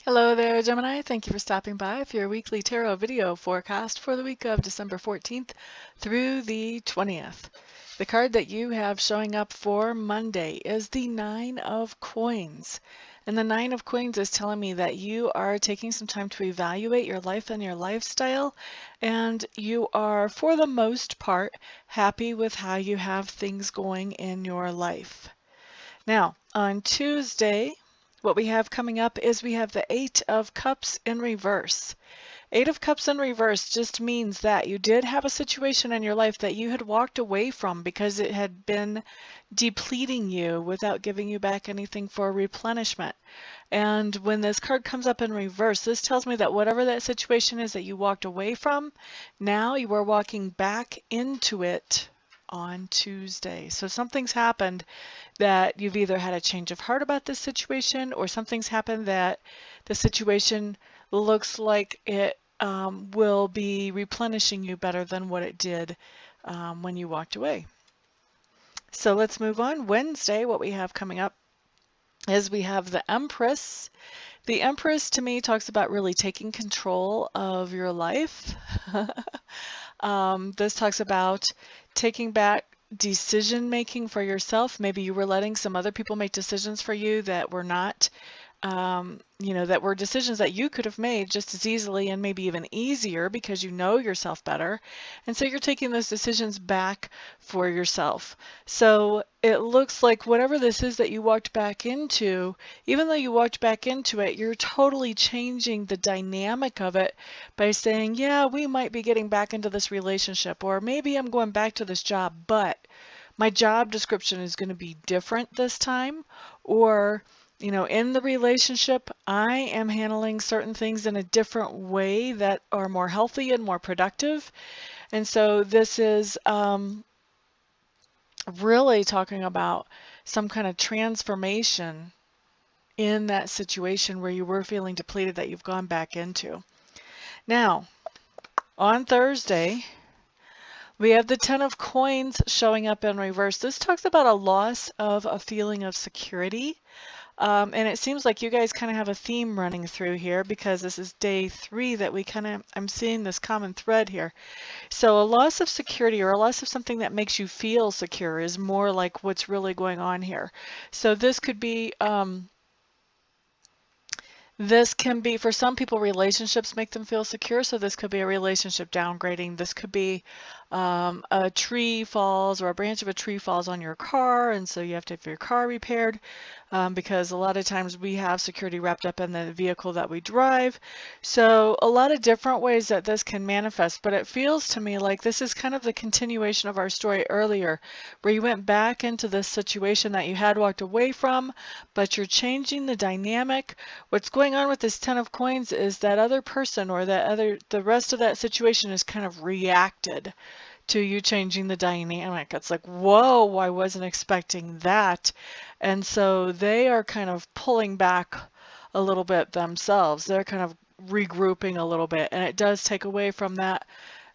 Hello there, Gemini. Thank you for stopping by for your weekly tarot video forecast for the week of December 14th through the 20th. The card that you have showing up for Monday is the Nine of Coins. And the Nine of Coins is telling me that you are taking some time to evaluate your life and your lifestyle, and you are, for the most part, happy with how you have things going in your life. Now, on Tuesday, what we have coming up is we have the Eight of Cups in reverse. Eight of Cups in reverse just means that you did have a situation in your life that you had walked away from because it had been depleting you without giving you back anything for replenishment. And when this card comes up in reverse, this tells me that whatever that situation is that you walked away from, now you are walking back into it on Tuesday. So something's happened that you've either had a change of heart about this situation, or something's happened that the situation looks like it will be replenishing you better than what it did when you walked away. So let's move on. Wednesday, what we have coming up is we have the Empress. The Empress to me talks about really taking control of your life. This talks about taking back decision making for yourself. Maybe you were letting some other people make decisions for you that were not, that were decisions that you could have made just as easily and maybe even easier because you know yourself better. And so you're taking those decisions back for yourself. So it looks like whatever this is that you walked back into, even though you walked back into it, you're totally changing the dynamic of it by saying, yeah, we might be getting back into this relationship, or maybe I'm going back to this job, but my job description is going to be different this time, or in the relationship, I am handling certain things in a different way that are more healthy and more productive. And so this is really talking about some kind of transformation in that situation where you were feeling depleted that you've gone back into. Now, on Thursday, we have the Ten of Coins showing up in reverse. This talks about a loss of a feeling of security. And it seems like you guys kind of have a theme running through here because this is day 3 that I'm seeing this common thread here. So a loss of security or a loss of something that makes you feel secure is more like what's really going on here. So this could be, for some people, relationships make them feel secure. So this could be a relationship downgrading. This could be a tree falls, or a branch of a tree falls on your car, and so you have to have your car repaired because a lot of times we have security wrapped up in the vehicle that we drive. So a lot of different ways that this can manifest, but it feels to me like this is kind of the continuation of our story earlier, where you went back into this situation that you had walked away from, but you're changing the dynamic. What's going on with this Ten of Coins is that other person, or the rest of that situation is kind of reacted to you changing the dynamic. It's like, whoa, I wasn't expecting that. And so they are kind of pulling back a little bit themselves. They're kind of regrouping a little bit. And it does take away from that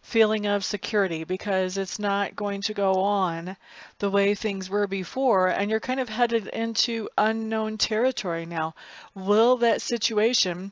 feeling of security because it's not going to go on the way things were before. And you're kind of headed into unknown territory now. Will that situation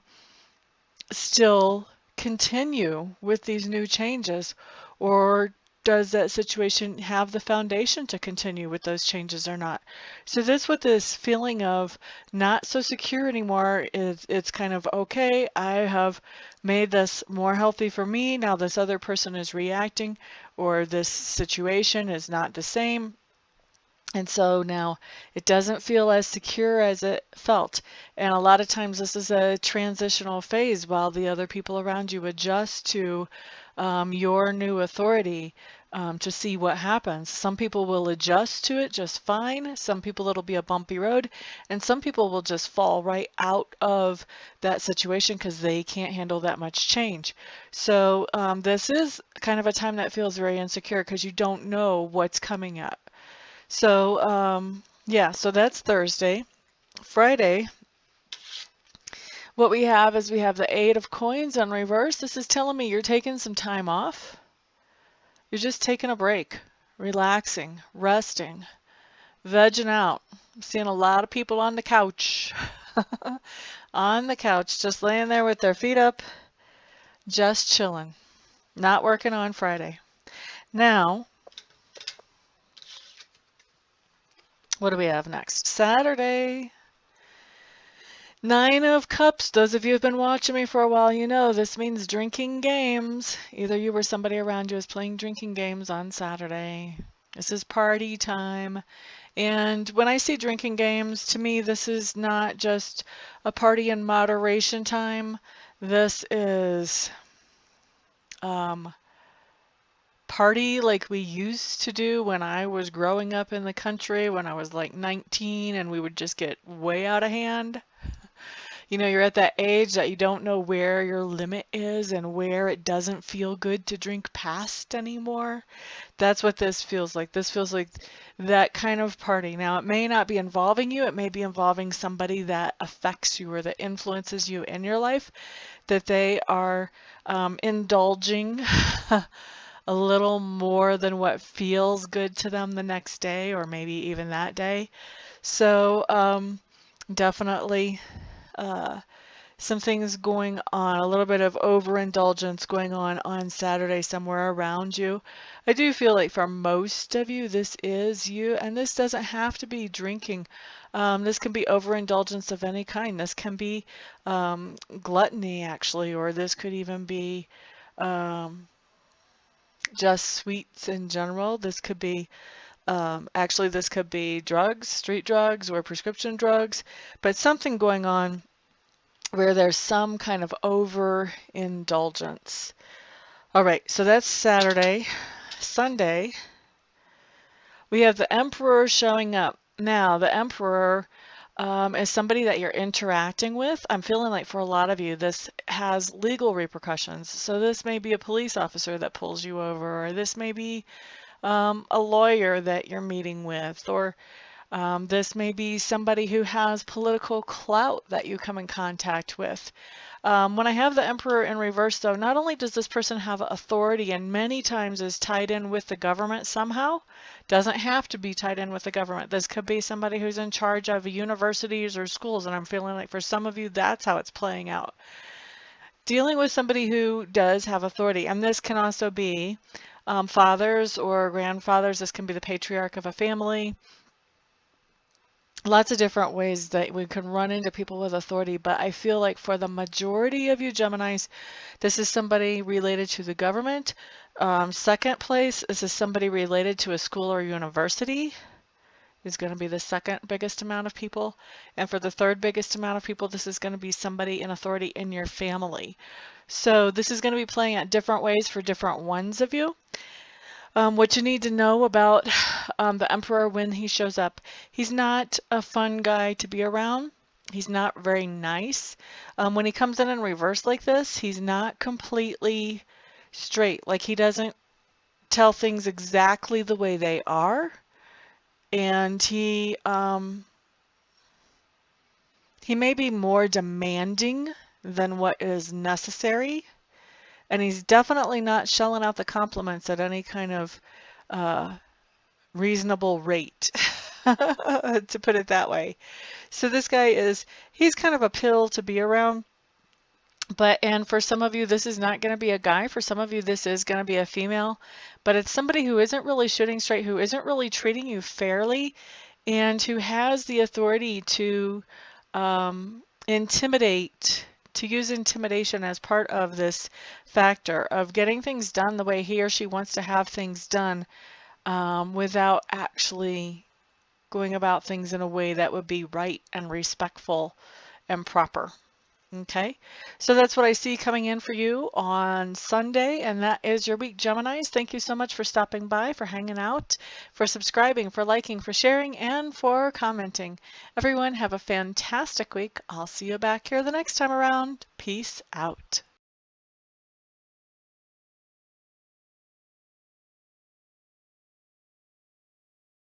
still continue with these new changes, or does that situation have the foundation to continue with those changes or not? So this, with this feeling of not so secure anymore, it's kind of, okay, I have made this more healthy for me. Now this other person is reacting, or this situation is not the same. And so now it doesn't feel as secure as it felt. And a lot of times this is a transitional phase while the other people around you adjust to your new authority to see what happens. Some people will adjust to it just fine. Some people it'll be a bumpy road. And some people will just fall right out of that situation because they can't handle that much change. So this is kind of a time that feels very insecure because you don't know what's coming up. So, yeah, so that's Thursday. Friday, what we have is we have the Eight of Coins in reverse. This is telling me you're taking some time off. You're just taking a break, relaxing, resting, vegging out. I'm seeing a lot of people on the couch. on the couch, just laying there with their feet up, just chilling, not working on Friday. Now, what do we have next? Saturday. Nine of Cups. Those of you who've been watching me for a while, you know this means drinking games. Either you or somebody around you is playing drinking games on Saturday. This is party time. And when I see drinking games, to me, this is not just a party in moderation time. This is party like we used to do when I was growing up in the country, when I was like 19 and we would just get way out of hand. You know, you're at that age that you don't know where your limit is and where it doesn't feel good to drink past anymore. That's what this feels like. This feels like that kind of party. Now, it may not be involving you. It may be involving somebody that affects you or that influences you in your life, that they are indulging a little more than what feels good to them the next day or maybe even that day. So definitely some things going on, a little bit of overindulgence going on Saturday somewhere around you. I do feel like for most of you, this is you, and this doesn't have to be drinking. This can be overindulgence of any kind. This can be gluttony, actually, or this could even be just sweets in general. This could be actually, this could be drugs, street drugs, or prescription drugs, but something going on where there's some kind of overindulgence. All right, so that's Saturday. Sunday, we have the Emperor showing up. Now, the Emperor is somebody that you're interacting with. I'm feeling like for a lot of you, this has legal repercussions. So this may be a police officer that pulls you over, or this may be a lawyer that you're meeting with, or this may be somebody who has political clout that you come in contact with. When I have the Emperor in reverse, though, not only does this person have authority and many times is tied in with the government somehow, doesn't have to be tied in with the government. This could be somebody who's in charge of universities or schools, and I'm feeling like for some of you, that's how it's playing out. Dealing with somebody who does have authority, and this can also be fathers or grandfathers. This can be the patriarch of a family. Lots of different ways that we can run into people with authority, but I feel like for the majority of you Geminis, this is somebody related to the government. Second place, this is somebody related to a school or university. Is going to be the second biggest amount of people. And for the third biggest amount of people, this is going to be somebody in authority in your family. So this is going to be playing out different ways for different ones of you. What you need to know about the Emperor when he shows up, he's not a fun guy to be around. He's not very nice. When he comes in reverse like this, he's not completely straight. Like he doesn't tell things exactly the way they are. And he may be more demanding than what is necessary. And he's definitely not shelling out the compliments at any kind of reasonable rate, to put it that way. So this guy he's kind of a pill to be around. And for some of you, this is not going to be a guy. For some of you, this is going to be a female. But it's somebody who isn't really shooting straight, who isn't really treating you fairly, and who has the authority to intimidate, to use intimidation as part of this factor of getting things done the way he or she wants to have things done, without actually going about things in a way that would be right and respectful and proper. Okay, so that's what I see coming in for you on Sunday, and that is your week, Geminis. Thank you so much for stopping by, for hanging out, for subscribing, for liking, for sharing, and for commenting. Everyone have a fantastic week. I'll see you back here the next time around. Peace out.